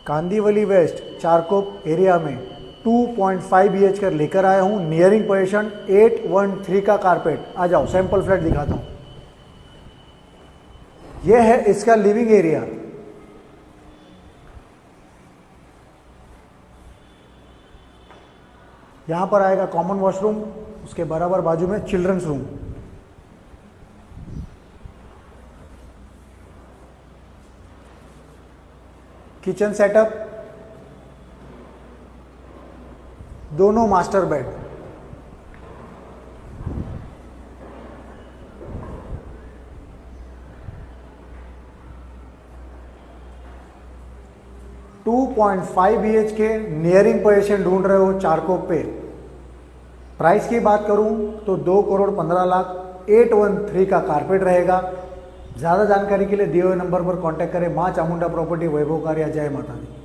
Kandivali waste Charkop area में 2.5 BHK लेकर आया हूँ। नियरिंग पोजीशन 813 का कारपेट। आ जाओ सैंपल फ्लैट दिखाता हूँ। यह है इसका लिविंग एरिया। यहाँ पर आएगा कॉमन वॉशरूम, उसके बराबर बाजू में चिल्ड्रंस रूम। किचन सेटअप, दोनों master bed. Two 2.5 BHK nearing position ढूंढ रहे हो चारकोप पे। प्राइस की बात करूं तो 2,15,00,000 813 का कारपेट रहेगा। ज़्यादा जानकारी के लिए दिए हुए नंबर पर कांटेक्ट करें। मां चामुंडा प्रॉपर्टी, वैभव कार्या। जय माता दी।